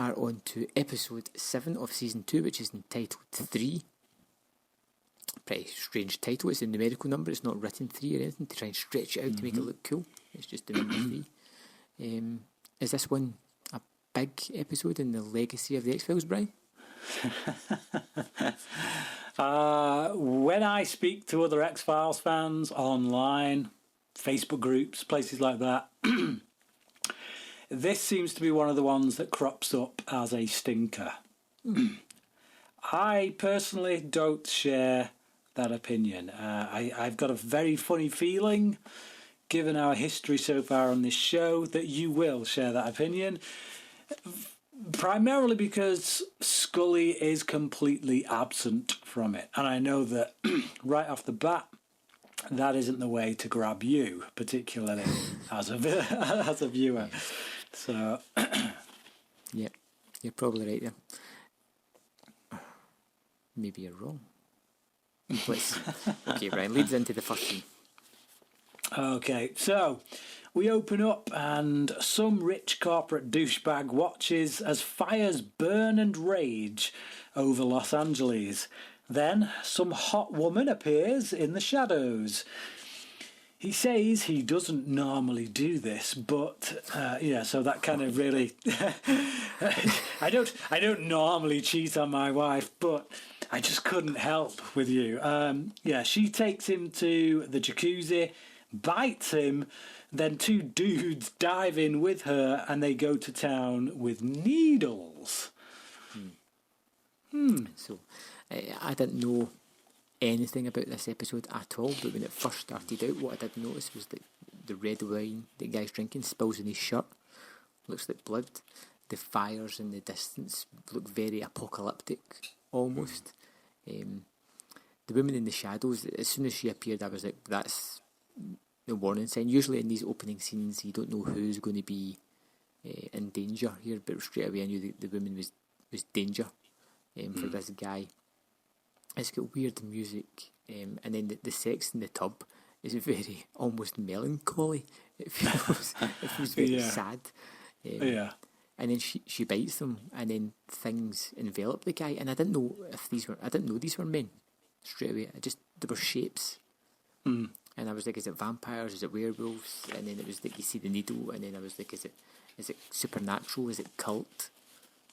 are on to episode 7 of season 2, which is entitled 3. Pretty strange title. It's a numerical number. It's not written 3 or anything to try and stretch it out to make it look cool. It's just the number 3. Is this one a big episode in the legacy of the X-Files, Brian? When I speak to other X-Files fans online, Facebook groups, places like that, this seems to be one of the ones that crops up as a stinker. I personally don't share that opinion. I've got a very funny feeling, given our history so far on this show, that you will share that opinion. Primarily because Scully is completely absent from it. And I know that right off the bat, that isn't the way to grab you, particularly as a viewer. So, yeah, you're probably right there. Maybe you're wrong. Okay, Brian, leads into the first scene. Okay, so we open up and some rich corporate douchebag watches as fires burn and rage over Los Angeles. Then some hot woman appears in the shadows. He says he doesn't normally do this, but so that kind of really I don't normally cheat on my wife, but I just couldn't help with you. She takes him to the jacuzzi, bites him, then two dudes dive in with her and they go to town with needles. So I didn't know anything about this episode at all, but when it first started out, what I did notice was that the red wine the guy's drinking spills in his shirt, looks like blood. The fires in the distance look very apocalyptic almost. The woman in the shadows, as soon as she appeared, I was like, that's the warning sign. Usually in these opening scenes you don't know who's going to be in danger here, but straight away I knew the woman was danger for this guy. It's got weird music, and then the sex in the tub is very almost melancholy. It feels very sad. And then she bites them, and then things envelop the guy. And I didn't know these were men straight away. There were shapes, and I was like, is it vampires? Is it werewolves? And then it was like you see the needle, and then I was like, is it supernatural? Is it cult?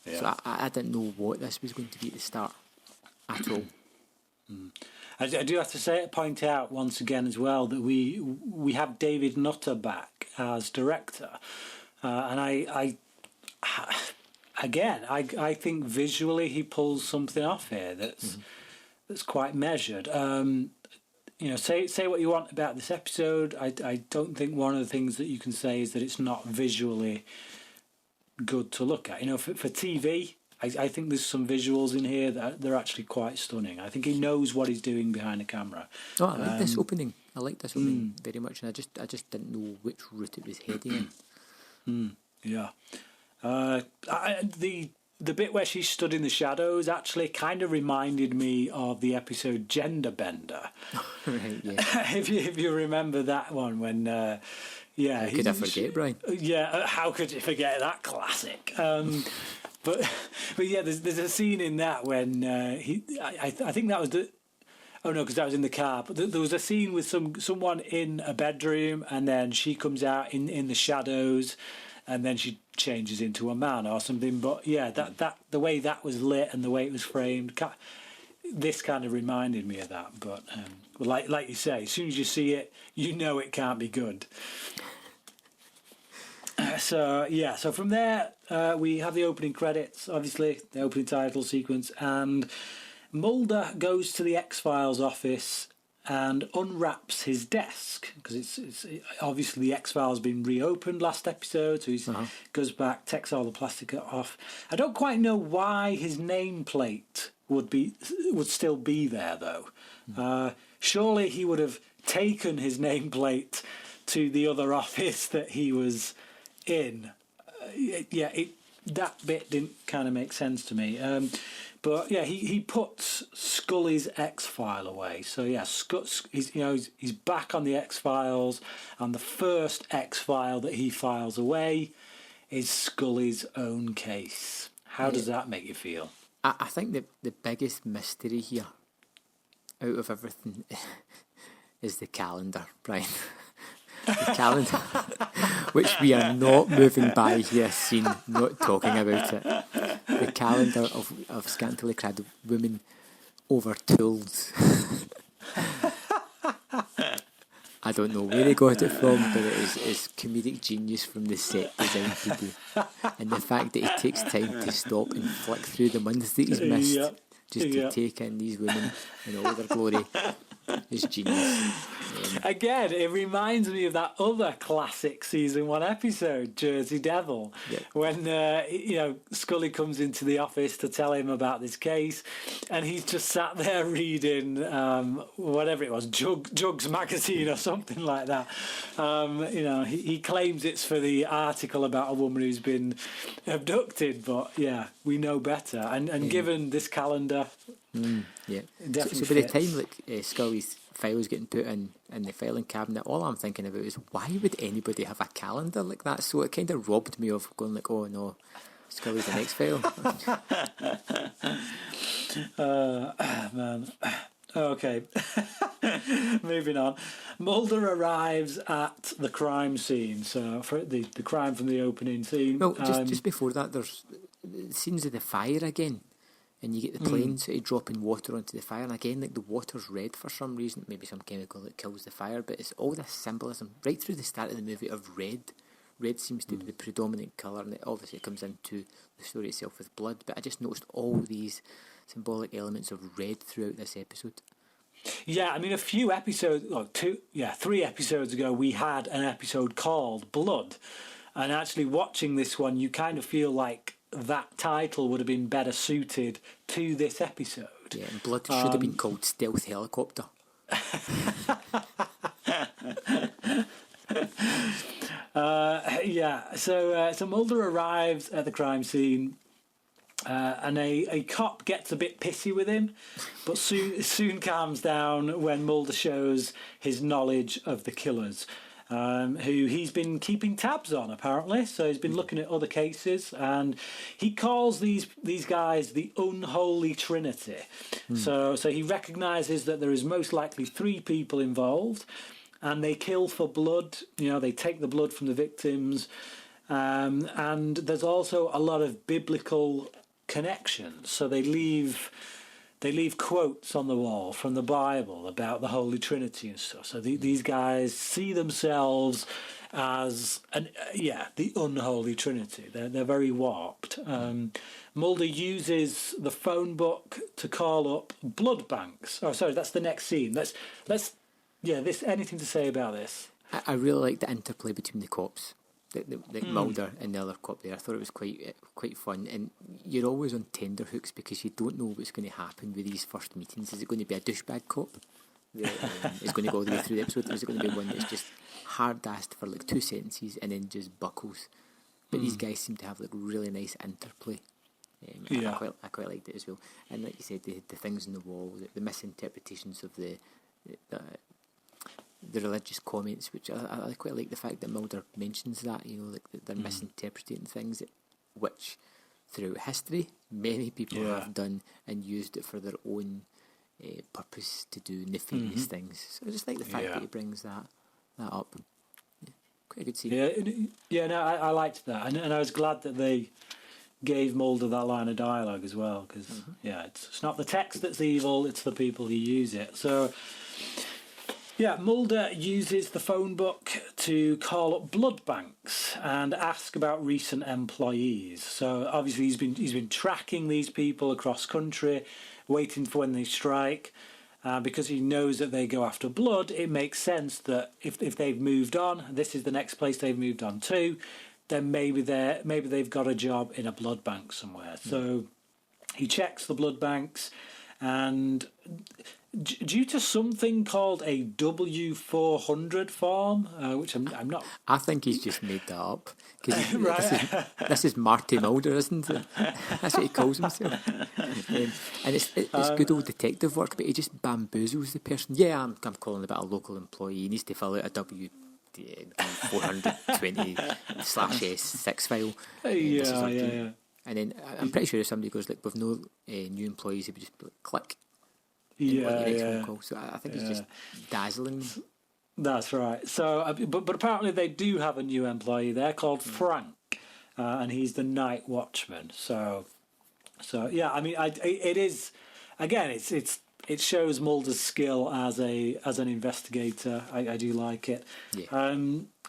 Yeah. So I didn't know what this was going to be at the start at all. I do have to point out once again as well that we have David Nutter back as director, and I think visually he pulls something off here that's quite measured. Say what you want about this episode. I don't think one of the things that you can say is that it's not visually good to look at. For TV. I think there's some visuals in here that they're actually quite stunning. I think he knows what he's doing behind the camera. Oh, I like this opening. I like this opening very much, and I just didn't know which route it was heading in. Yeah. The bit where she stood in the shadows actually kind of reminded me of the episode Gender Bender. Right, yeah. if you remember that one when... how could I forget, Brian? Yeah, how could you forget that classic? But yeah, there's a scene in that when I think that was the... Oh no, because that was in the car. But there was a scene with someone in a bedroom, and then she comes out in the shadows, and then she changes into a man or something. But yeah, that the way that was lit and the way it was framed, this kind of reminded me of that. But like you say, as soon as you see it, you know it can't be good. So from there we have the opening credits, obviously the opening title sequence, and Mulder goes to the X-Files office and unwraps his desk because it's obviously the X-Files been reopened last episode, so he goes back, takes all the plastic off. I don't quite know why his nameplate would still be there though. Surely he would have taken his nameplate to the other office that he was in. That bit didn't kind of make sense to me. But yeah, he puts Scully's X-File away. So yeah, he's back on the X-Files, and the first X-File that he files away is Scully's own case. How does that make you feel? I think that the biggest mystery here, out of everything, is the calendar, Brian. The calendar, which we are not moving by here, scene, not talking about it. The calendar of scantily clad women over tools. I don't know where they got it from, but it is comedic genius from the set design people. And the fact that he takes time to stop and flick through the months that he's missed just to take in these women in all their glory is genius. Again, it reminds me of that other classic season 1 episode, Jersey Devil, when Scully comes into the office to tell him about this case, and he's just sat there reading whatever it was, Jugs magazine or something like that. He claims it's for the article about a woman who's been abducted, but yeah, we know better. And given this calendar, so by the time Scully's files getting put in the filing cabinet, all I'm thinking about is why would anybody have a calendar like that? So it kind of robbed me of going like, oh no, Scully's the next file. Man. Okay. Moving on. Mulder arrives at the crime scene. So for the crime from the opening scene. Well, just before that, there's scenes of the fire again. And you get the plane sort of dropping water onto the fire, and again, like the water's red for some reason, maybe some chemical that kills the fire, but it's all this symbolism right through the start of the movie of red. Red seems to be the predominant colour, and obviously it comes into the story itself with blood, but I just noticed all these symbolic elements of red throughout this episode. Yeah, I mean, a few episodes, 3 episodes ago, we had an episode called Blood, and actually watching this one, you kind of feel like that title would have been better suited to this episode. Yeah, and Blood should have been called Stealth Helicopter. So Mulder arrives at the crime scene, and a cop gets a bit pissy with him, but soon calms down when Mulder shows his knowledge of the killers. Who he's been keeping tabs on, apparently. So he's been looking at other cases, and he calls these guys the unholy trinity. So he recognises that there is most likely 3 people involved, and they kill for blood. They take the blood from the victims, and there's also a lot of biblical connections. So they leave quotes on the wall from the Bible about the Holy Trinity and stuff. So these guys see themselves as the unholy Trinity. They're very warped. Mulder uses the phone book to call up blood banks. Oh, sorry, that's the next scene. Let's anything to say about this? I really like the interplay between the cops. Mulder and the other cop there. I thought it was quite fun, and you're always on tenterhooks because you don't know what's going to happen with these first meetings. Is it going to be a douchebag cop that is going to go all the way through the episode, or is it going to be one that's just hard-assed for like 2 sentences and then just buckles? But these guys seem to have like really nice interplay. I quite liked it as well. And like you said, the things on the wall, the misinterpretations of the religious comments, which I quite like the fact that Mulder mentions that, like they're misinterpreting things which throughout history many people have done and used it for their own purpose to do nefarious things. So I just like the fact that he brings that up. Quite a good scene. I liked that, and I was glad that they gave Mulder that line of dialogue as well, because it's not the text that's evil, it's the people who use it. So Mulder uses the phone book to call up blood banks and ask about recent employees. So obviously he's been tracking these people across country, waiting for when they strike. Because he knows that they go after blood, it makes sense that if they've moved on, this is the next place they've moved on to, then maybe they've got a job in a blood bank somewhere. So he checks the blood banks, and due to something called a W400 form, which I'm not... I think he's just made that up. Right. This is Marty Mulder, isn't it? That's what he calls himself. And it's good old detective work, but he just bamboozles the person. Yeah, I'm calling about a local employee. He needs to fill out a W420/S6 file. And then I'm pretty sure if somebody goes like, with no new employees, he would just be like, click. Yeah. So I think it's just dazzling. That's right. So, but apparently they do have a new employee there called Frank, and he's the night watchman. So yeah. I mean, it is again. It shows Mulder's skill as an investigator. I do like it. Yeah.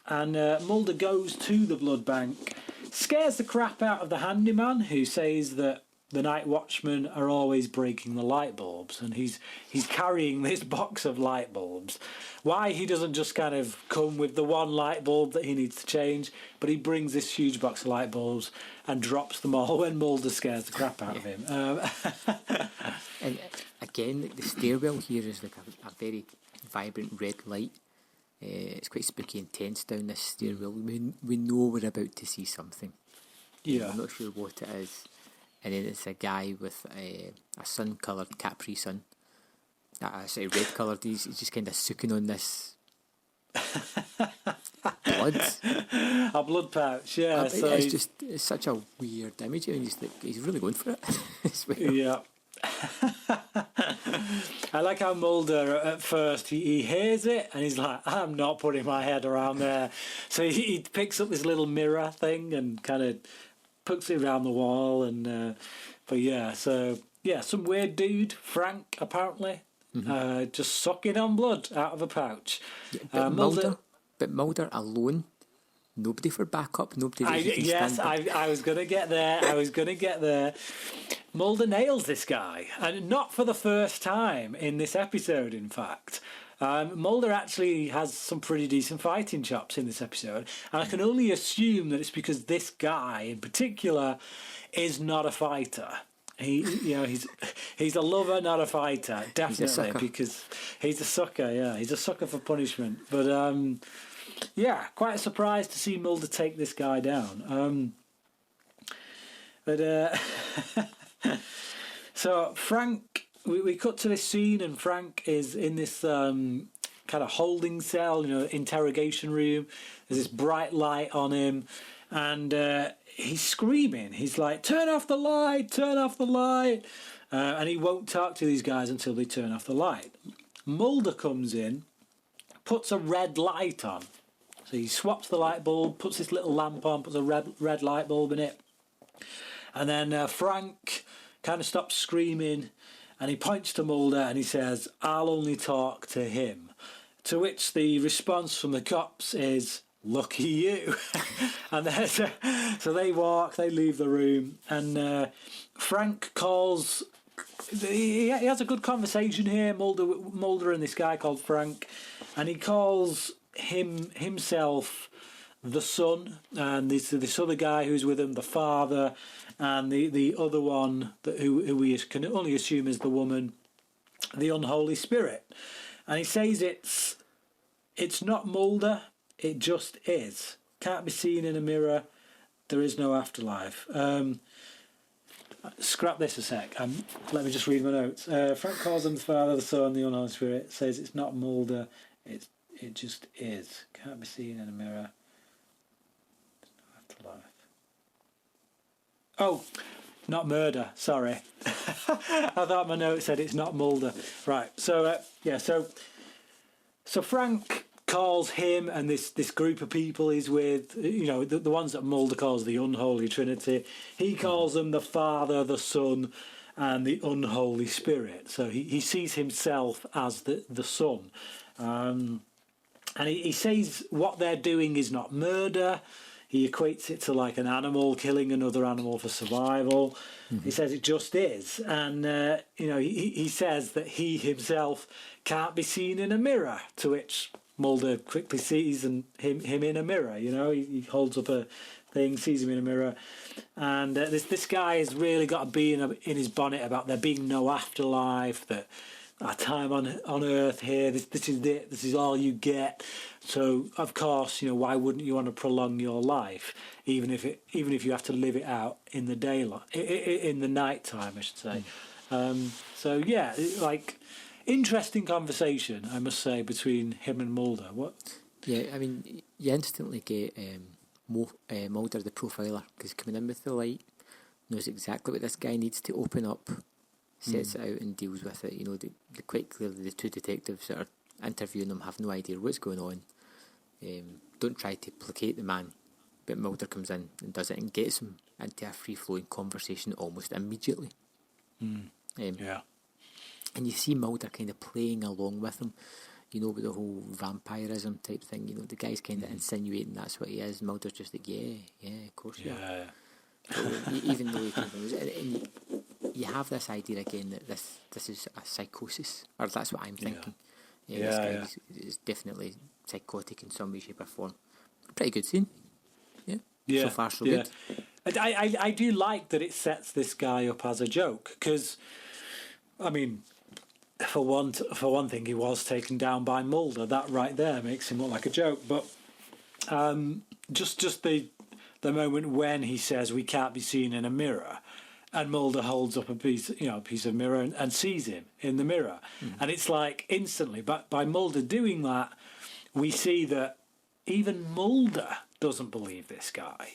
And Mulder goes to the blood bank, scares the crap out of the handyman, who says that the night watchmen are always breaking the light bulbs, and he's carrying this box of light bulbs. Why he doesn't just kind of come with the one light bulb that he needs to change, but he brings this huge box of light bulbs and drops them all when Mulder scares the crap out of him. And again, the stairwell here is like a very vibrant red light. It's quite spooky and tense down this stairwell. We know we're about to see something. Yeah. I'm not sure what it is. And then it's a guy with a sun-coloured Capri Sun. Sorry, red-coloured. He's just kind of sucking on this blood. A blood pouch, yeah. So it's such a weird image, and he's really going for it. It's weird. Yeah. I like how Mulder at first he hears it and he's like, I'm not putting my head around there. So he picks up this little mirror thing and kind of puts it around the wall. And but yeah, so yeah, some weird dude, Frank apparently, just sucking on blood out of a pouch. Yeah, but Mulder alone. Nobody for backup. Nobody. I was going to get there. Mulder nails this guy, and not for the first time in this episode. In fact, Mulder actually has some pretty decent fighting chops in this episode, and I can only assume that it's because this guy in particular is not a fighter. He's a lover, not a fighter, definitely, because he's a sucker. Yeah, he's a sucker for punishment, but. Yeah, quite a surprise to see Mulder take this guy down. So Frank, we cut to this scene, and Frank is in this kind of holding cell, interrogation room. There's this bright light on him, and he's screaming. He's like, "Turn off the light! Turn off the light!" And he won't talk to these guys until they turn off the light. Mulder comes in, puts a red light on. So he swaps the light bulb, puts this little lamp on, puts a red light bulb in it. And then Frank kind of stops screaming and he points to Mulder and he says, "I'll only talk to him." To which the response from the cops is, "Lucky you." And then, so they leave the room, and Frank calls. He has a good conversation here, Mulder and this guy called Frank, and he calls himself the son, and this other guy who's with him, the father, and the other one who we can only assume is the woman, the unholy spirit. And he says it's not Mulder, it just is. Can't be seen in a mirror. There is no afterlife. Scrap this a sec. Let me just read my notes. Frank calls him the father, the son, the unholy spirit. Says it's not Mulder. It just is. Can't be seen in a mirror. There's no afterlife. Oh, not murder. Sorry. I thought my note said it's not Mulder. Right. So So Frank calls him and this group of people he's with, the ones that Mulder calls the unholy trinity. He calls them the Father, the Son, and the unholy Spirit. So he sees himself as the Son. And he says what they're doing is not murder. He equates it to like an animal killing another animal for survival. Mm-hmm. He says it just is. And, he says that he himself can't be seen in a mirror, to which Mulder quickly sees him in a mirror. He holds up a thing, sees him in a mirror. And this guy has really got a bee in his bonnet about there being no afterlife, that our time on Earth here, this is it, this is all you get. So of course, why wouldn't you want to prolong your life, even if you have to live it out in the daylight, in the night time, I should say. So yeah, interesting conversation, I must say, between him and Mulder. What? Yeah, I mean, you instantly get Mulder the profiler, because coming in with the light, knows exactly what this guy needs to open up, sets it out and deals with it. Quite clearly the two detectives that are interviewing him have no idea what's going on. Don't try to placate the man, but Mulder comes in and does it and gets him into a free-flowing conversation almost immediately. Yeah. And you see Mulder kind of playing along with him, with the whole vampirism type thing. The guy's kind of insinuating that's what he is. Mulder's just like, yeah, of course you are. So, even though he kind of knows it, and you have this idea again that this is a psychosis, or that's what I'm thinking. This guy is definitely psychotic in some way, shape, or form. Pretty good scene. Yeah. So far, so good. I do like that it sets this guy up as a joke, because, I mean, for one thing, he was taken down by Mulder. That right there makes him look like a joke. But just the moment when he says we can't be seen in a mirror, and Mulder holds up a piece of mirror and sees him in the mirror, and it's like instantly. But by Mulder doing that, we see that even Mulder doesn't believe this guy.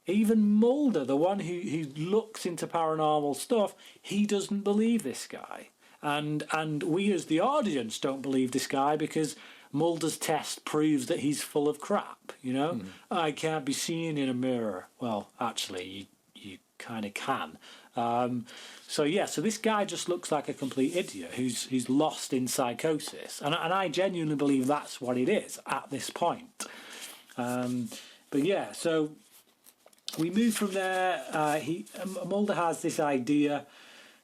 Even Mulder, the one who looks into paranormal stuff, he doesn't believe this guy. And we as the audience don't believe this guy because Mulder's test proves that he's full of crap, I can't be seen in a mirror. Well, actually, you kind of can. So this guy just looks like a complete idiot who's lost in psychosis. And I genuinely believe that's what it is at this point. So we move from there. Mulder has this idea,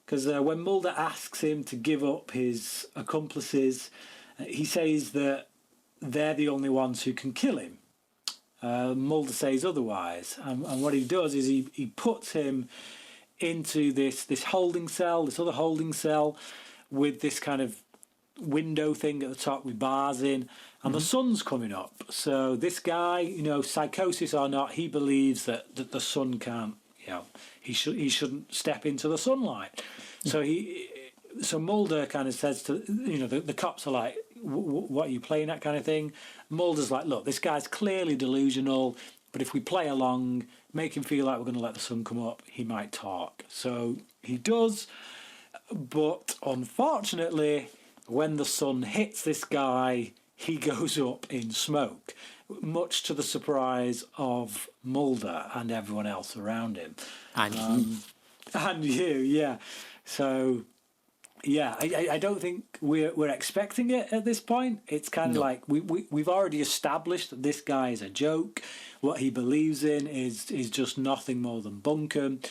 because when Mulder asks him to give up his accomplices, he says that they're the only ones who can kill him. Mulder says otherwise, and what he does is he puts him into this holding cell, this other holding cell, with this kind of window thing at the top with bars in, and the sun's coming up. So this guy, psychosis or not, he believes that the sun can't, he shouldn't step into the sunlight. So Mulder kind of says to, the cops are like, what are you playing at, kind of thing. Mulder's like, look, this guy's clearly delusional, but if we play along, make him feel like we're going to let the sun come up, he might talk. So he does, but unfortunately, when the sun hits this guy, he goes up in smoke, much to the surprise of Mulder and everyone else around him. And you, yeah. So, yeah, I don't think we're expecting it at this point. It's kind of like we've already established that this guy is a joke. What he believes in is just nothing more than bunkum.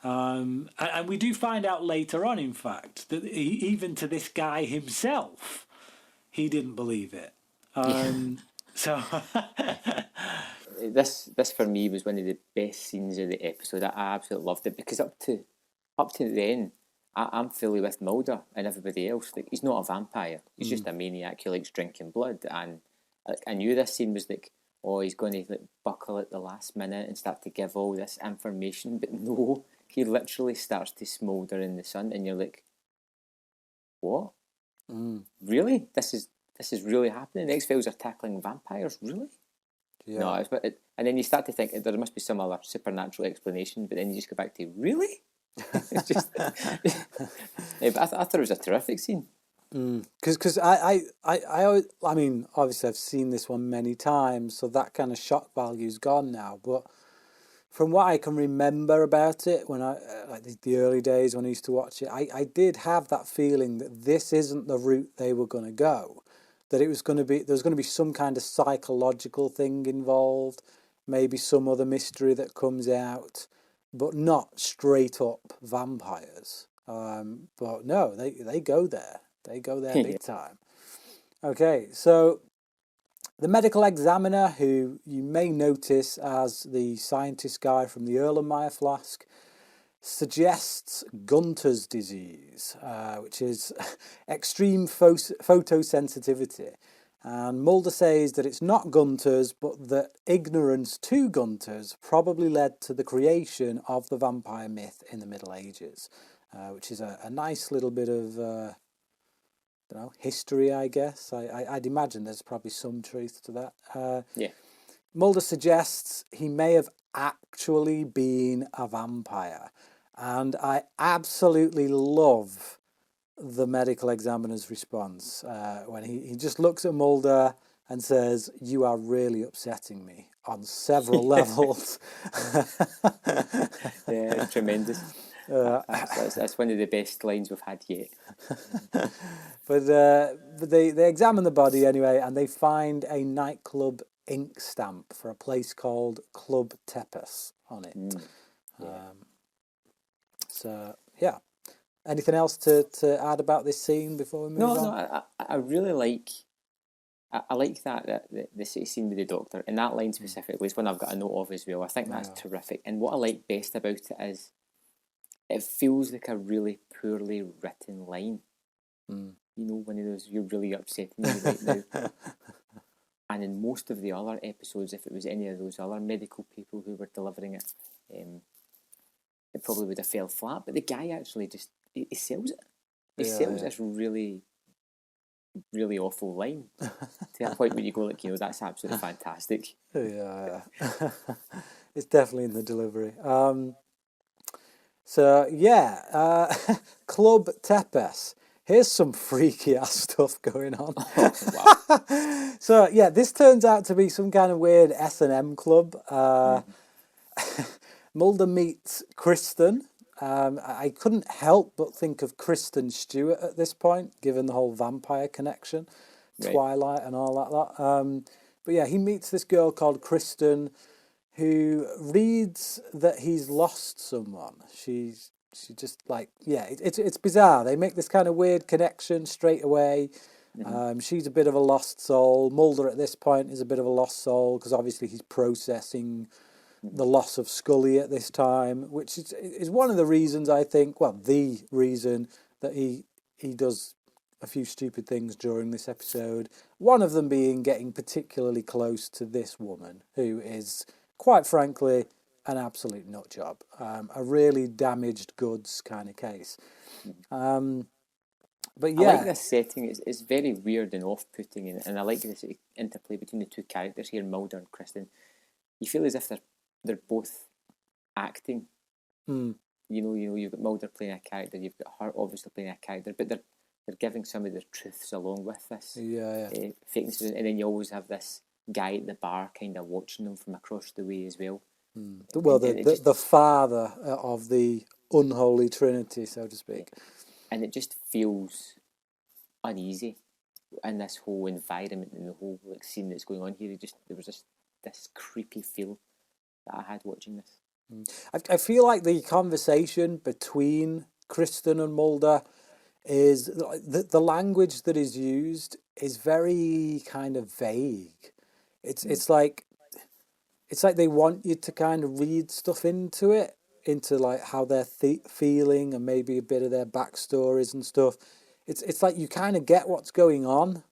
And we do find out later on, in fact, that even to this guy himself, he didn't believe it. So this for me was one of the best scenes of the episode. I absolutely loved it, because up to the end, I'm fully with Mulder and everybody else. Like, he's not a vampire. He's just a maniac who likes drinking blood. And I knew this scene was like, oh, he's going to buckle at the last minute and start to give all this information. But no, he literally starts to smoulder in the sun, and you're like, what? Really? This is really happening? The X-Files are tackling vampires? Really? Yeah. No, and then you start to think there must be some other supernatural explanation, but then you just go back to, really? It's just, but I thought it was a terrific scene. Because I mean, obviously I've seen this one many times, so that kind of shock value's gone now. But from what I can remember about it, when I like the early days when I used to watch it, I did have that feeling that this isn't the route they were going to go. That it was going to be, there's going to be some kind of psychological thing involved, maybe some other mystery that comes out, but not straight up vampires. But no, they go there. They go there big time. Okay, so the medical examiner, who you may notice as the scientist guy from the Erlenmeyer flask, suggests Gunter's disease, which is extreme photosensitivity. And Mulder says that it's not Gunter's, but that ignorance to Gunter's probably led to the creation of the vampire myth in the Middle Ages, which is a nice little bit of history, I guess. I'd imagine there's probably some truth to that. Mulder suggests he may have actually been a vampire. And I absolutely love the medical examiner's response when he just looks at Mulder and says, "You are really upsetting me on several levels." Yeah, it's tremendous. That's one of the best lines we've had yet. But they examine the body anyway, and they find a nightclub ink stamp for a place called Club Tepes on it. Yeah. So yeah, anything else to add about this scene before we move on? No, I really like. I like that the scene with the doctor, and that line specifically is one I've got a note of as well. I think that's terrific. And what I like best about it is it feels like a really poorly written line. You know, one of those you're really upsetting me right now. And in most of the other episodes, if it was any of those other medical people who were delivering it, it probably would have fell flat. But the guy actually just he sells it. He sells this really, really awful line to that point where you go like, you know, that's absolutely fantastic. Yeah. It's definitely in the delivery. So yeah, Club Tepes. Here's some freaky ass stuff going on. Oh, wow. So yeah, this turns out to be some kind of weird S&M club. Mulder meets Kristen. I couldn't help but think of Kristen Stewart at this point, given the whole vampire connection, Right. Twilight and all that lot. But yeah, he meets this girl called Kristen, who reads that he's lost someone. She just like, yeah, it's bizarre. They make this kind of weird connection straight away. She's a bit of a lost soul. Mulder at this point is a bit of a lost soul because obviously he's processing the loss of Scully at this time, which is one of the reasons I think, well, the reason that he does a few stupid things during this episode. One of them being getting particularly close to this woman, who is, quite frankly, an absolute nut job. A really damaged goods kind of case. But yeah, I like this setting. It's very weird and off-putting, and I like this interplay between the two characters here, Mulder and Kristen. You feel as if they're both acting. You know, you've got Mulder playing a character, you've got her obviously playing a character, but they're giving some of their truths along with this. Fakeness, and then you always have this guy at the bar kind of watching them from across the way as well. Well, the father of the unholy trinity, so to speak. And it just feels uneasy in this whole environment and the whole like scene that's going on here. There was just this creepy feel that I had watching this. I feel like the conversation between Kristen and Mulder is the language that is used is very kind of vague. It's like they want you to kind of read stuff into it, into like how they're feeling and maybe a bit of their backstories and stuff. It's like you kind of get what's going on,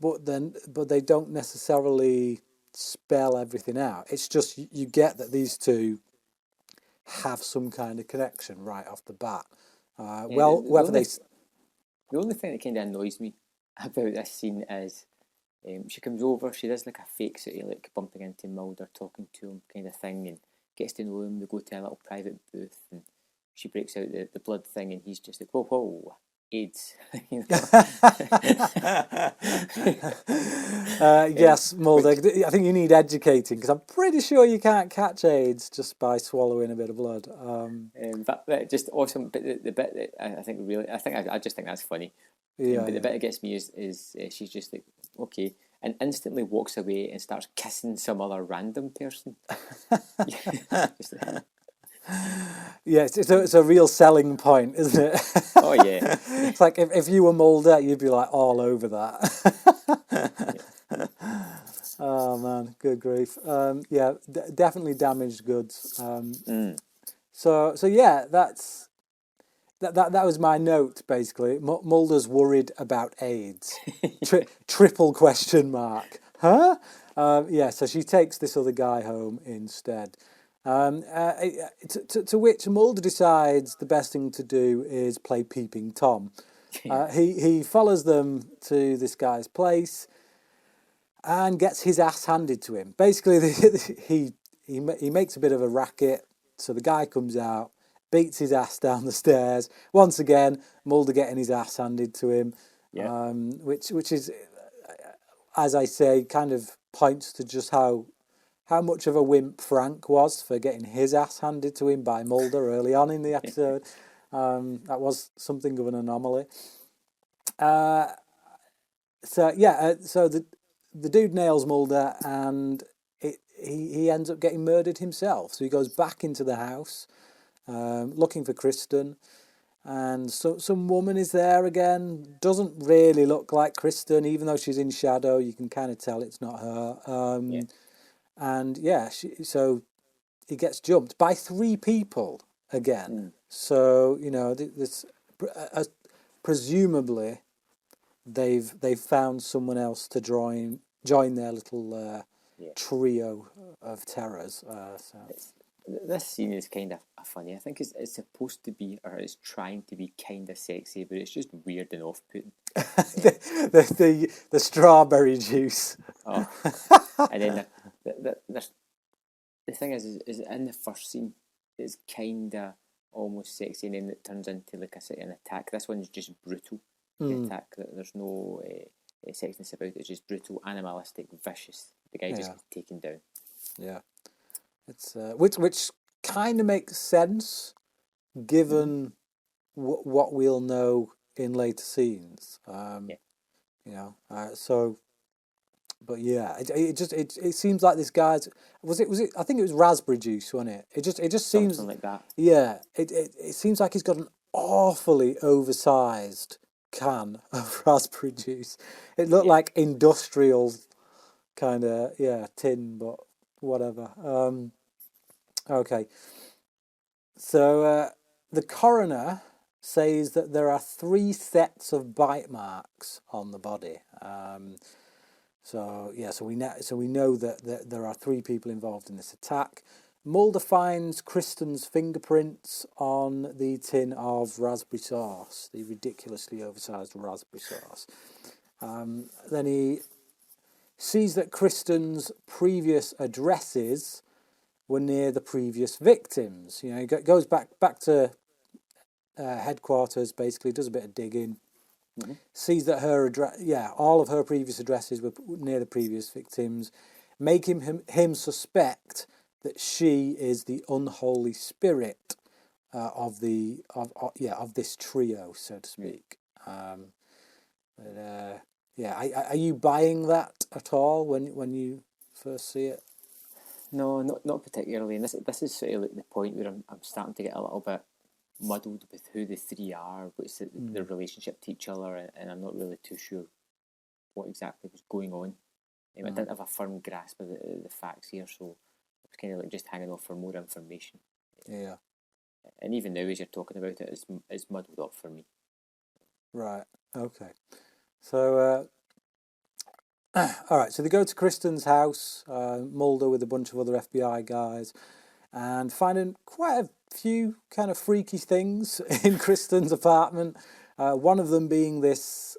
but they don't necessarily spell everything out. It's just you get that these two have some kind of connection right off the bat. The only thing that kind of annoys me about this scene is she comes over, she does like a fake sort of like bumping into Mulder, talking to him kind of thing, and gets to know him. They go to a little private booth, and she breaks out the blood thing, and he's just like, whoa, AIDS. Yes, Mulder, I think you need educating, because I'm pretty sure you can't catch AIDS just by swallowing a bit of blood. But just awesome. But the bit that I just think that's funny. But the bit that gets me is she's just like, okay, and instantly walks away and starts kissing some other random person. Yes, it's a real selling point, isn't it? Oh yeah. It's like if you were Mulder, you'd be like all over that. Oh man, good grief. Definitely damaged goods. So yeah, that was my note basically. Mulder's worried about AIDS. Triple question mark. Huh? So she takes this other guy home instead. To which Mulder decides the best thing to do is play Peeping Tom. He follows them to this guy's place and gets his ass handed to him. Basically, he makes a bit of a racket, so the guy comes out beats his ass down the stairs. Once again, Mulder getting his ass handed to him, Yeah. which is, as I say, kind of points to just how much of a wimp Frank was for getting his ass handed to him by Mulder early on in the episode. That was something of an anomaly. So the dude nails Mulder, and he ends up getting murdered himself. So he goes back into the house, looking for Kristen, and some woman is there again. Doesn't really look like Kristen, even though she's in shadow. You can kind of tell it's not her. Yeah. And yeah, so he gets jumped by 3 people again. So this presumably they've found someone else to join their little trio of terrors. So This scene is kind of funny. I think it's supposed to be, or it's trying to be kind of sexy, but it's just weird and off-putting. the strawberry juice. Oh, and then the thing is in the first scene, it's kind of almost sexy, and then it turns into like an attack. This one's just brutal. The attack. There's no sexiness about it. It's just brutal, animalistic, vicious. The guy just gets taken down. Yeah, it's which kind of makes sense given what we'll know in later scenes. So. But yeah, it seems like this guy's was it I think it was raspberry juice, wasn't it? It just seems something like that. Yeah, it seems like he's got an awfully oversized can of raspberry juice. It looked like industrial kind of tin, but whatever. Okay, so the coroner says that there are 3 sets of bite marks on the body. So we know that there are 3 people involved in this attack. Mulder finds Kristen's fingerprints on the tin of raspberry sauce, the ridiculously oversized raspberry sauce. Then he sees that Kristen's previous addresses were near the previous victims. He goes back to headquarters, basically does a bit of digging. Sees that her address, all of her previous addresses were near the previous victims, making him suspect that she is the unholy spirit of this trio, so to speak. Are you buying that at all when you first see it? No, not particularly. And this is sort of like the point where I'm starting to get a little bit muddled with who the 3 are, what's the relationship to each other, and I'm not really too sure what exactly was going on. I didn't have a firm grasp of the facts here, so I was kind of like just hanging off for more information. Yeah. And even now, as you're talking about it, it's muddled up for me. Right. Okay. So, all right. So they go to Kristen's house, Mulder with a bunch of other FBI guys, and finding quite a few kind of freaky things in Kristen's apartment. One of them being this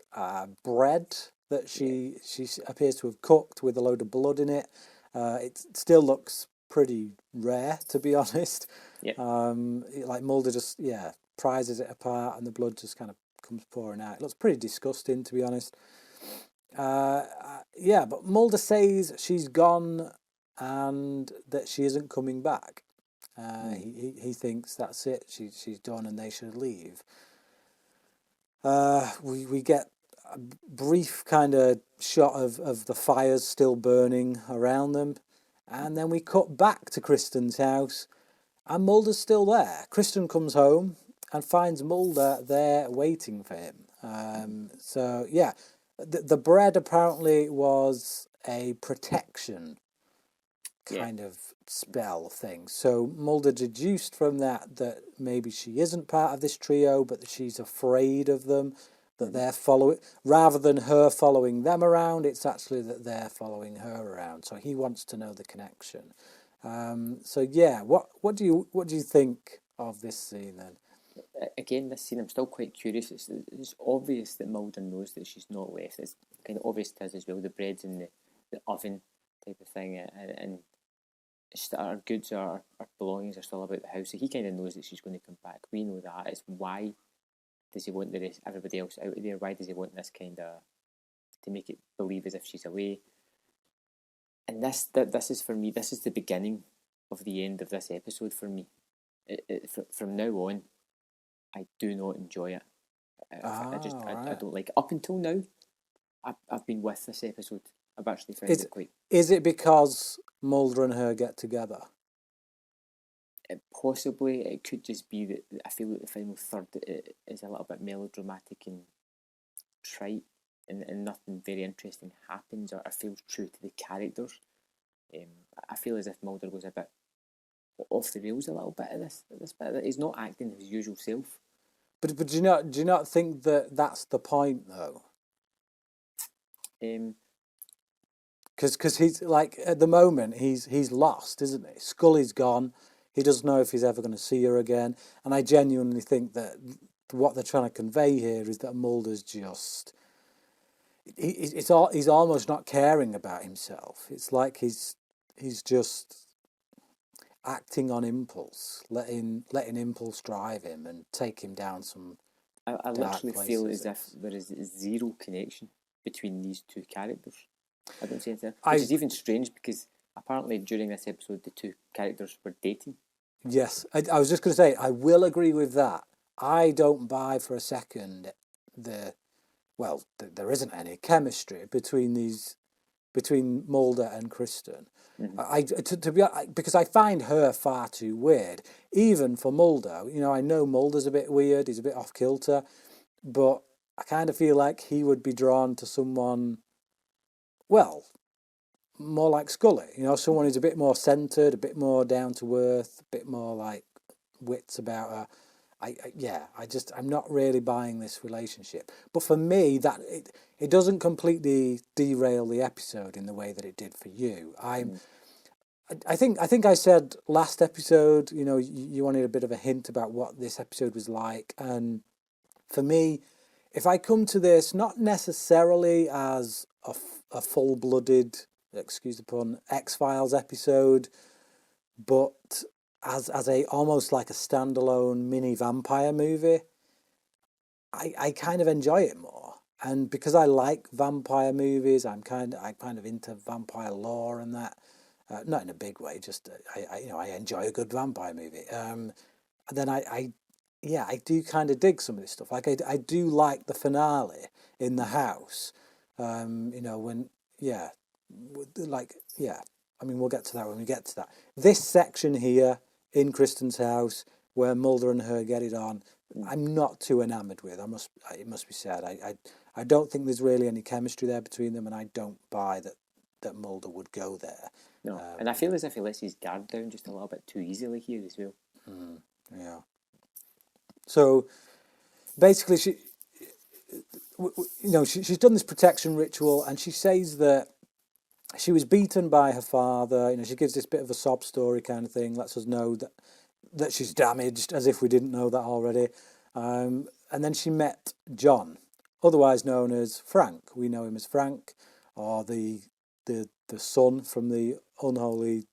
bread that she appears to have cooked with a load of blood in it. It still looks pretty rare, to be honest. Yeah. Like Mulder just prizes it apart, and the blood just kind of comes pouring out. It looks pretty disgusting, to be honest. But Mulder says she's gone and that she isn't coming back. He thinks that's it. She's done and they should leave. We get a brief kind of shot of the fires still burning around them, and then we cut back to Kristen's house, and Mulder's still there. Kristen comes home and finds Mulder there waiting for him. The bread apparently was a protection kind of spell thing. So Mulder deduced from that maybe she isn't part of this trio, but that she's afraid of them, that they're following, rather than her following them around, it's actually that they're following her around. So he wants to know the connection. What do you think of this scene then? Again, this scene, I'm still quite curious. It's obvious that Mulder knows that she's not left. It's kind of obvious to us as well. The bread's in the oven type of thing, and our goods, our belongings are still about the house. So he kind of knows that she's going to come back. We know that. It's why does he want everybody else out of there? Why does he want this kind of to make it believe as if she's away? And this is for me. This is the beginning of the end of this episode for me. From now on, I do not enjoy it. I don't like it. Up until now, I've been with this episode. I've actually found it quite. Is it because Mulder and her get together? Possibly, it could just be that I feel that the final third is a little bit melodramatic and trite, and nothing very interesting happens or feels true to the characters. I feel as if Mulder goes a bit off the rails a little bit at this bit. He's not acting his usual self. But do you not think that that's the point though? Because he's like at the moment he's lost, isn't he? Scully's gone. He doesn't know if he's ever going to see her again. And I genuinely think that what they're trying to convey here is that Mulder's just he's almost not caring about himself. It's like he's just acting on impulse, letting impulse drive him and take him down some. I literally feel as if there is zero connection between these two characters. I don't see anything, which is even strange because apparently during this episode the two characters were dating. Yes, I was just going to say I will agree with that. I don't buy for a second there isn't any chemistry between Mulder and Kristen. Mm-hmm. Because I find her far too weird, even for Mulder. You know, I know Mulder's a bit weird; he's a bit off kilter, but I kind of feel like he would be drawn to someone, well, more like Scully. You know, someone who's a bit more centered, a bit more down to earth, a bit more like wits about her. I'm not really buying this relationship. But for me, that it doesn't completely derail the episode in the way that it did for you. I think I said last episode, you know, you wanted a bit of a hint about what this episode was like, and for me, if I come to this not necessarily as a full-blooded, excuse the pun, X-Files episode, but as a almost like a standalone mini vampire movie, I kind of enjoy it more. And because I like vampire movies, I'm kind of into vampire lore and that. Not in a big way, just I enjoy a good vampire movie. And then I do kind of dig some of this stuff. Like I do like the finale in the house. I mean, we'll get to that when we get to that. This section here in Kristen's house, where Mulder and her get it on, I'm not too enamoured with. It must be said. I don't think there's really any chemistry there between them, and I don't buy that Mulder would go there. No, and I feel as if he lets his guard down just a little bit too easily here as well. Yeah. So basically, she's done this protection ritual, and she says that she was beaten by her father. You know, she gives this bit of a sob story kind of thing, lets us know that she's damaged, as if we didn't know that already. And then she met John, otherwise known as Frank. We know him as Frank, or the son from the unholy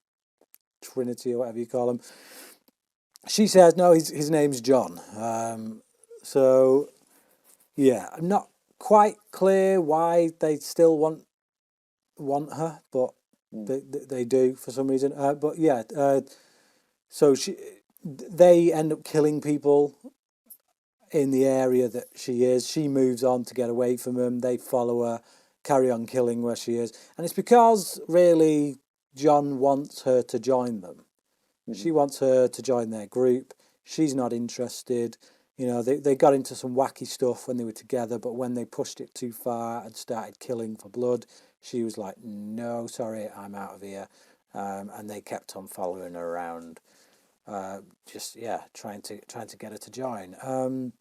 Trinity, or whatever you call him. She says no, his name's John. So yeah, I'm not quite clear why they still want her, but they do for some reason. So they end up killing people in the area that she is. She moves on to get away from them. They follow her, carry on killing where she is, and it's because really John wants her to join them. Mm-hmm. She wants her to join their group. She's not interested. You know, they got into some wacky stuff when they were together, but when they pushed it too far and started killing for blood, she was like, no, sorry, I'm out of here. And they kept on following her around, trying to get her to join.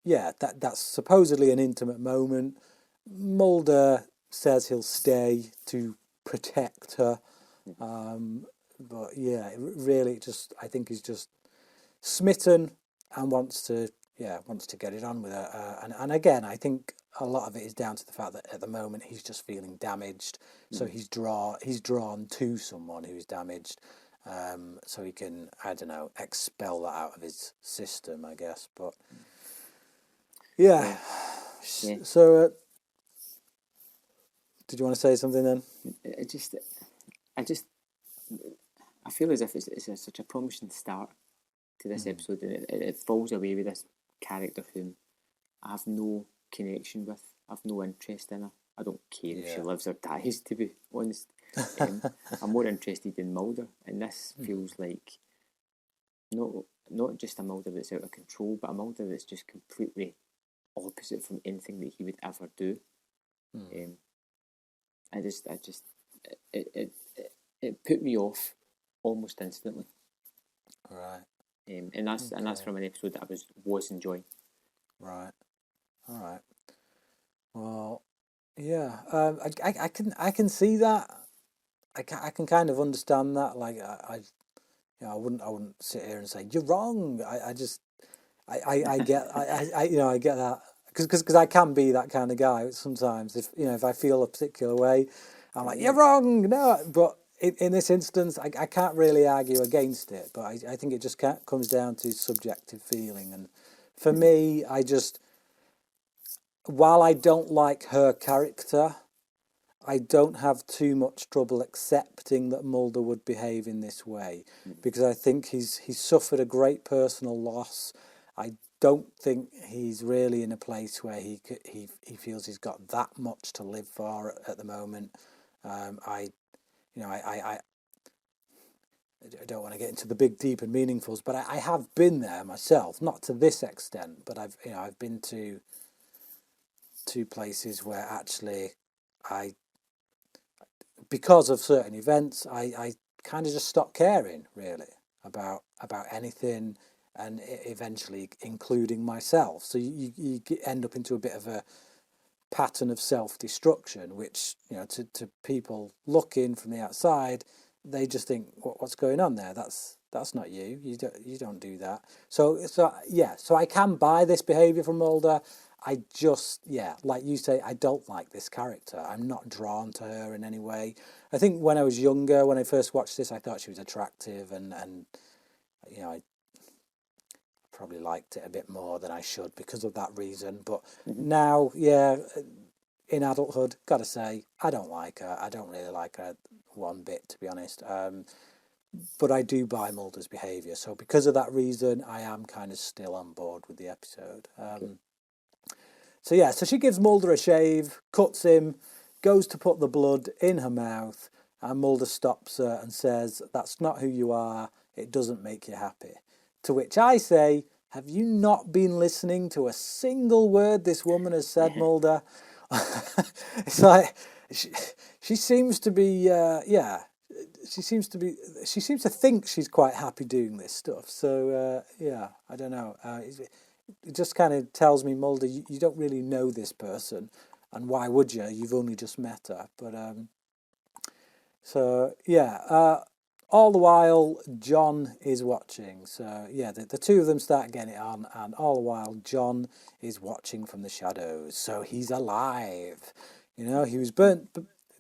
That's supposedly an intimate moment. Mulder says he'll stay to protect her. But yeah, really, I think he's just smitten and wants to get it on with her. And again, I think a lot of it is down to the fact that at the moment he's just feeling damaged, so he's drawn to someone who's damaged, so he can, I don't know, expel that out of his system, I guess. But yeah. So did you want to say something then? I feel as if it's such a promising start to this episode, and it falls away with this character whom I have no connection with. I have no interest in her. I don't care if she lives or dies, to be honest. I'm more interested in Mulder, and this feels like not just a Mulder that's out of control, but a Mulder that's just completely opposite from anything that he would ever do. It put me off almost instantly. Right. And that's from an episode that I was enjoying. Right. All right. Well, yeah. I can see that. I can kind of understand that. Like I wouldn't sit here and say you're wrong. I get I get that because I can be that kind of guy sometimes. If I feel a particular way, I'm like you're wrong. No, but in this instance, I can't really argue against it. But I think it just comes down to subjective feeling. And for me, while I don't like her character, I don't have too much trouble accepting that Mulder would behave in this way, because I think he's suffered a great personal loss. I don't think he's really in a place where he feels he's got that much to live for at the moment. I don't want to get into the big, deep and meaningfuls, but I have been there myself, not to this extent, but I've been to places where actually because of certain events, I kind of just stopped caring really about anything, and eventually including myself. So you end up into a bit of a pattern of self-destruction, which to people looking from the outside, they just think, what's going on there? That's not you. You don't do that. So I can buy this behaviour from Mulder. I just, like you say, I don't like this character. I'm not drawn to her in any way. I think when I was younger, when I first watched this, I thought she was attractive, and I probably liked it a bit more than I should because of that reason. But now, in adulthood, gotta say, I don't like her. I don't really like her one bit, to be honest. But I do buy Mulder's behaviour. So because of that reason, I am kind of still on board with the episode. So she gives Mulder a shave, cuts him, goes to put the blood in her mouth, and Mulder stops her and says, "That's not who you are. It doesn't make you happy." To which I say, have you not been listening to a single word this woman has said, Mulder? It's like she seems to be, she seems to think she's quite happy doing this stuff. So I don't know. It just kind of tells me, Mulder, you don't really know this person, and why would you? You've only just met her. But all the while John is watching. So the two of them start getting it on, and all the while John is watching from the shadows. So he's alive. He was burnt.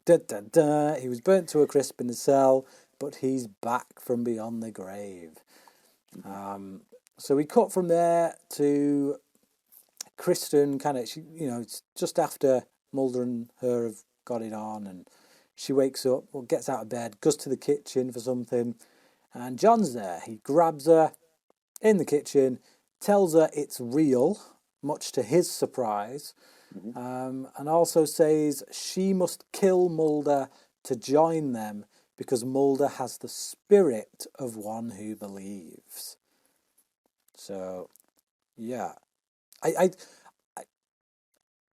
He was burnt to a crisp in the cell, but he's back from beyond the grave. So we cut from there to Kristen. It's just after Mulder and her have got it on, and she wakes up, gets out of bed, goes to the kitchen for something, and John's there. He grabs her in the kitchen, tells her it's real, much to his surprise, and also says she must kill Mulder to join them because Mulder has the spirit of one who believes. So,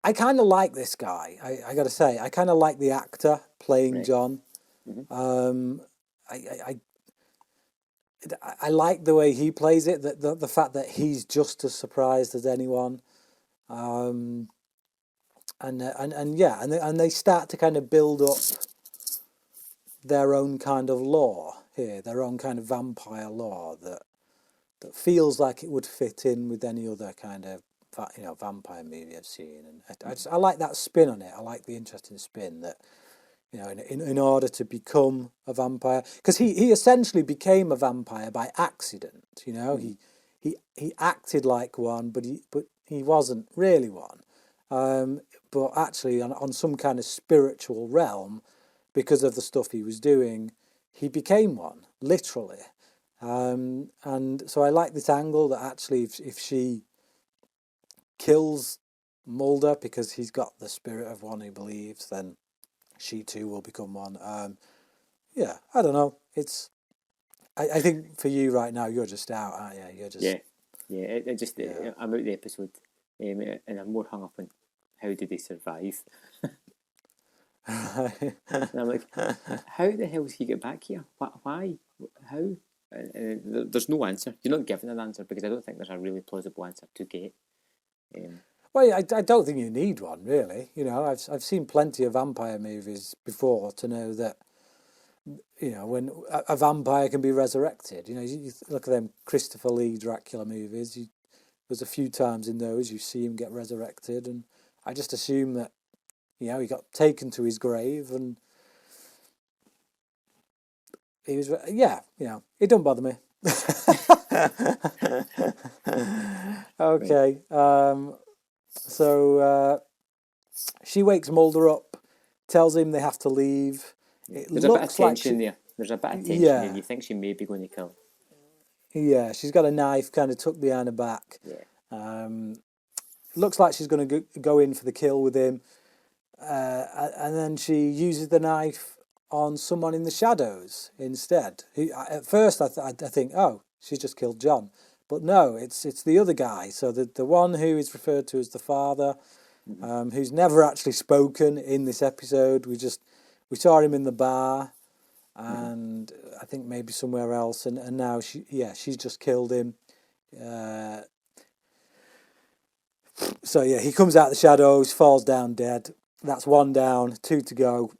I kind of like this guy. I got to say, I kind of like the actor playing John. I like the way he plays it. The fact that he's just as surprised as anyone, and they start to kind of build up their own kind of lore here, their own kind of vampire lore that feels like it would fit in with any other kind of vampire movie I've seen, and I like that spin on it. I like the interesting spin that in order to become a vampire, because he essentially became a vampire by accident. He acted like one, but he wasn't really one. But actually, on some kind of spiritual realm, because of the stuff he was doing, he became one, literally. And so I like this angle that actually, if she kills Mulder because he's got the spirit of one who believes, then she too will become one. Yeah, I don't know. I think for you right now, you're just out, aren't you? You're just I'm out the episode, and I'm more hung up on how did they survive. And I'm like, how the hell did he get back here? Why? How? And there's no answer. You're not given an answer because I don't think there's a really plausible answer to get. Well, I don't think you need one, really. I've seen plenty of vampire movies before to know that, when a vampire can be resurrected. You look at them Christopher Lee Dracula movies. There's a few times in those you see him get resurrected, and I just assume that, he got taken to his grave and he was, it don't bother me. Okay. So she wakes Mulder up, tells him they have to leave. There's a bit of tension there. There's a bit of tension there. You think she may be going to kill. Yeah, she's got a knife kind of tucked behind her back. Yeah. Looks like she's going to go in for the kill with him. And then she uses the knife on someone in the shadows instead. At first, I think, oh, she's just killed John. But no, it's the other guy. So the one who is referred to as the father, who's never actually spoken in this episode. We saw him in the bar, and I think maybe somewhere else. And now she's just killed him. So yeah, he comes out the shadows, falls down dead. That's one down, 2 to go.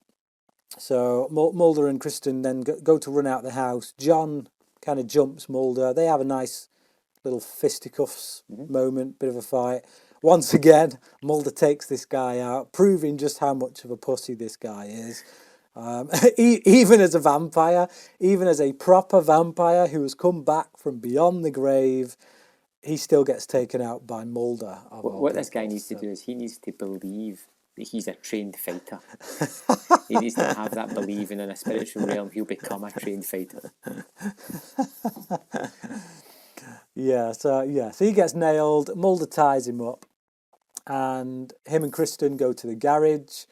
So Mulder and Kristen then go to run out the house. John kind of jumps Mulder. They have a nice little fisticuffs moment, bit of a fight. Once again, Mulder takes this guy out, proving just how much of a pussy this guy is. Even as a vampire, even as a proper vampire who has come back from beyond the grave, he still gets taken out by Mulder. What this guy needs to do is he needs to believe that he's a trained fighter. He needs to have that believing in a spiritual realm he'll become a trained fighter. So he gets nailed. Mulder ties him up, and him and Kristen go to the garage,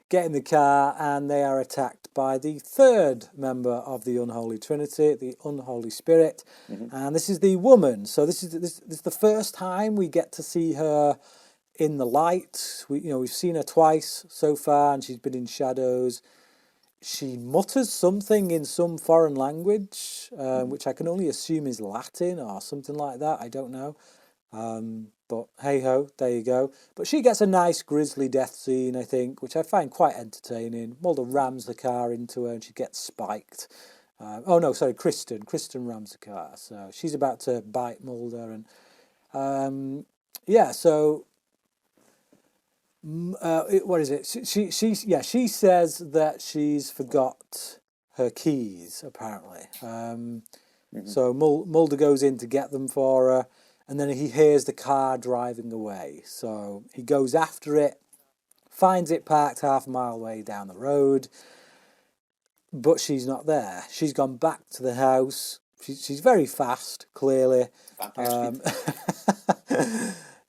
get in the car, and they are attacked by the third member of the Unholy Trinity, the Unholy Spirit, and this is the woman. So this is the first time we get to see her in the light. We've seen her twice so far, and she's been in shadows. She mutters something in some foreign language, which I can only assume is Latin or something like that. I don't know. But hey-ho, there you go. But she gets a nice grisly death scene, I think, which I find quite entertaining. Mulder rams the car into her and she gets spiked. Kristen rams the car. So she's about to bite Mulder. And what is it? She says that she's forgot her keys, apparently. So Mulder goes in to get them for her, and then he hears the car driving away. So he goes after it, finds it parked half a mile away down the road, but she's not there. She's gone back to the house. She's very fast, clearly.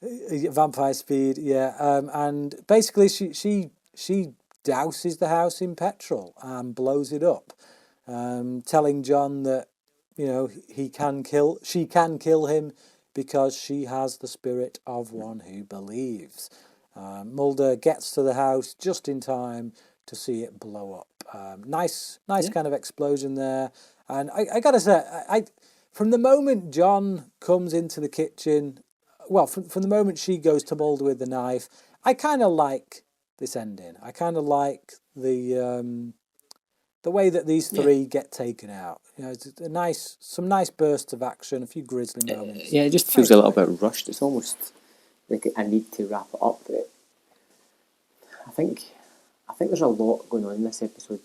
Vampire speed, yeah. And basically, she douses the house in petrol and blows it up, telling John that she can kill him because she has the spirit of one who believes. Mulder gets to the house just in time to see it blow up. Nice kind of explosion there. And I gotta say, from the moment John comes into the kitchen, well, from the moment she goes to Mulder with the knife, I kind of like this ending. I kind of like the way that these three get taken out. It's some nice bursts of action, a few grisly moments. It just feels a little bit rushed. It's almost like I need to wrap it up. But I think there's a lot going on in this episode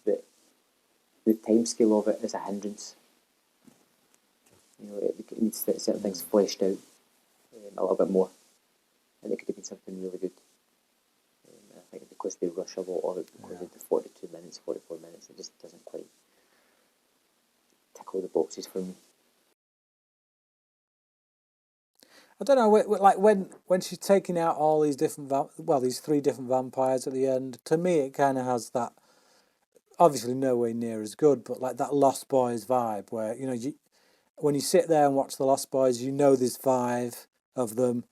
that the timescale of it is a hindrance. It needs certain things fleshed out a little bit more, and it could have been something really good. I think because they rush a lot of it, because of the 42 minutes, 44 minutes, it just doesn't quite tickle the boxes for me. I don't know, like when she's taking out all these different, these 3 different vampires at the end, to me it kind of has that, obviously nowhere near as good, but like that Lost Boys vibe where, when you sit there and watch the Lost Boys, there's 5 of them,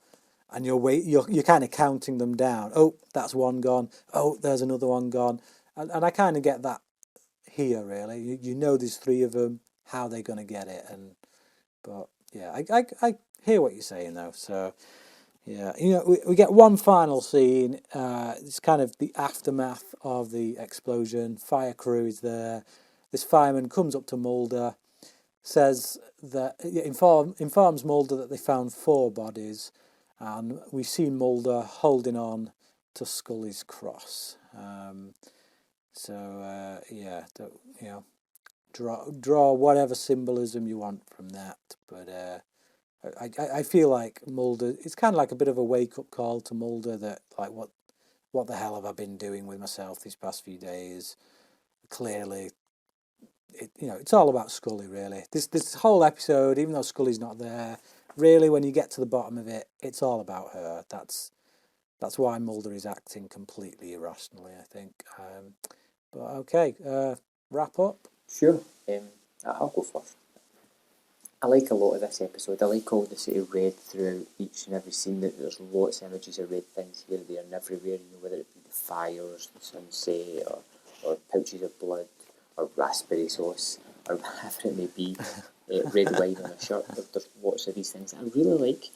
and you're kind of counting them down. Oh, that's one gone. Oh, there's another one gone. And I kind of get that here, really. There's 3 of them, how they're going to get it. But yeah, I hear what you're saying, though. So, yeah, we get one final scene. It's kind of the aftermath of the explosion. Fire crew is there. This fireman comes up to Mulder, says that informs Mulder that they found 4 bodies, and we see Mulder holding on to Scully's cross. Draw whatever symbolism you want from that, but I feel like Mulder, it's kind of like a bit of a wake up call to Mulder that like what the hell have I been doing with myself these past few days? Clearly, it's all about Scully, really. This whole episode, even though Scully's not there, really, when you get to the bottom of it, it's all about her. That's why Mulder is acting completely irrationally, I think. But okay, wrap up. Sure. I'll go first. I like a lot of this episode. I like all the sort of red throughout each and every scene. That there's lots of images of red things here, there, and everywhere. Whether it be the fires, the sunset, or pouches of blood, or raspberry sauce, or whatever it may be, red wine on a shirt. There's lots of these things I really like.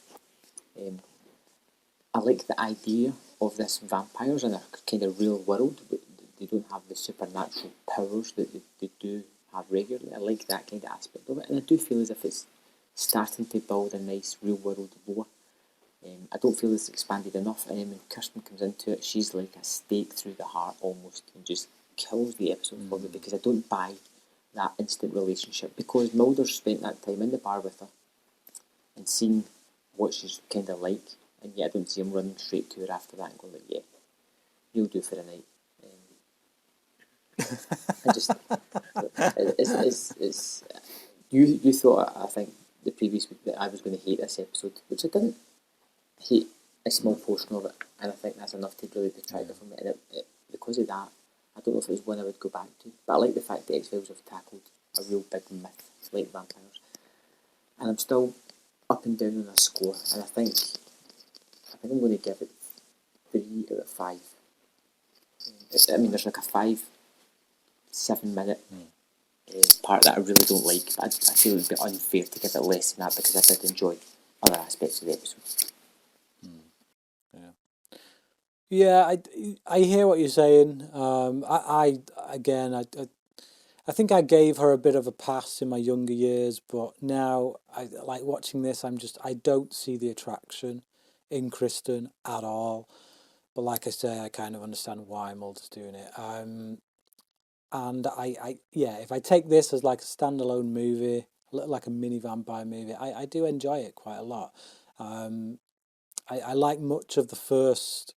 I like the idea of this vampires in a kind of real world. They don't have the supernatural powers that they do have regularly. I like that kind of aspect of it, and I do feel as if it's starting to build a nice real world lore. I don't feel it's expanded enough, and then when Kirsten comes into it, she's like a stake through the heart almost, and just kills the episode for me, because I don't buy that instant relationship, because Mulder spent that time in the bar with her and seen what she's kind of like, and yet I don't see him running straight to her after that and going like, yeah, you'll do for a night. I just, it's you thought, I think, the previous week that I was going to hate this episode, which I didn't. Hate a small portion of it, and I think that's enough to really detract it from it. And because of that, I don't know if it was one I would go back to, but I like the fact that X-Files have tackled a real big myth like vampires, and I'm still up and down on a score, and I think I'm going to give it 3 out of 5. I mean, there's like a 5-7 minute part that I really don't like, but I feel it would be unfair to give it less than that, because I did enjoy other aspects of the episode. Yeah, I hear what you're saying. I think I gave her a bit of a pass in my younger years, but now I like watching this. I don't see the attraction in Kristen at all. But like I say, I kind of understand why Mulder's doing it. And if I take this as like a standalone movie, like a mini vampire movie, I do enjoy it quite a lot. I like much of the first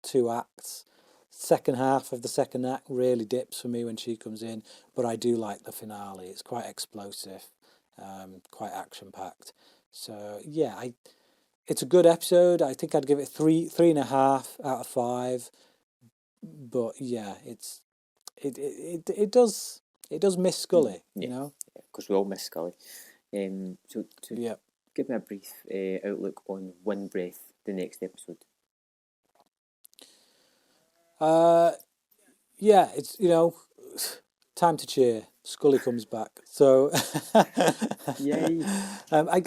2 acts. Second half of the second act really dips for me when she comes in, but I do like the finale. It's quite explosive, quite action packed. So yeah, it's a good episode. I think I'd give it 3.5 out of 5. But yeah, it does miss Scully, you know. Because we all miss Scully. So to give me a brief outlook on One Breath, the next episode. Yeah, it's time to cheer. Scully comes back, so Yay! I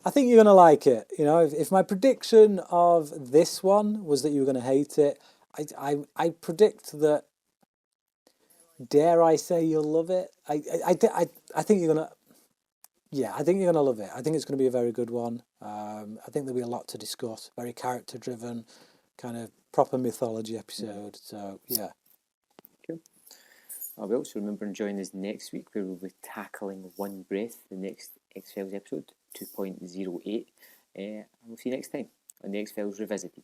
think you're gonna like it. If my prediction of this one was that you were gonna hate it, I predict that. Dare I say you'll love it? I think you're gonna. yeah, I think you're going to love it. I think it's going to be a very good one. I think there'll be a lot to discuss. Very character driven, kind of proper mythology episode. So yeah. Cool. I will. So remember and join us next week where we'll be tackling One Breath, the next X-Files episode, 2.08. And we'll see you next time on the X-Files Revisited.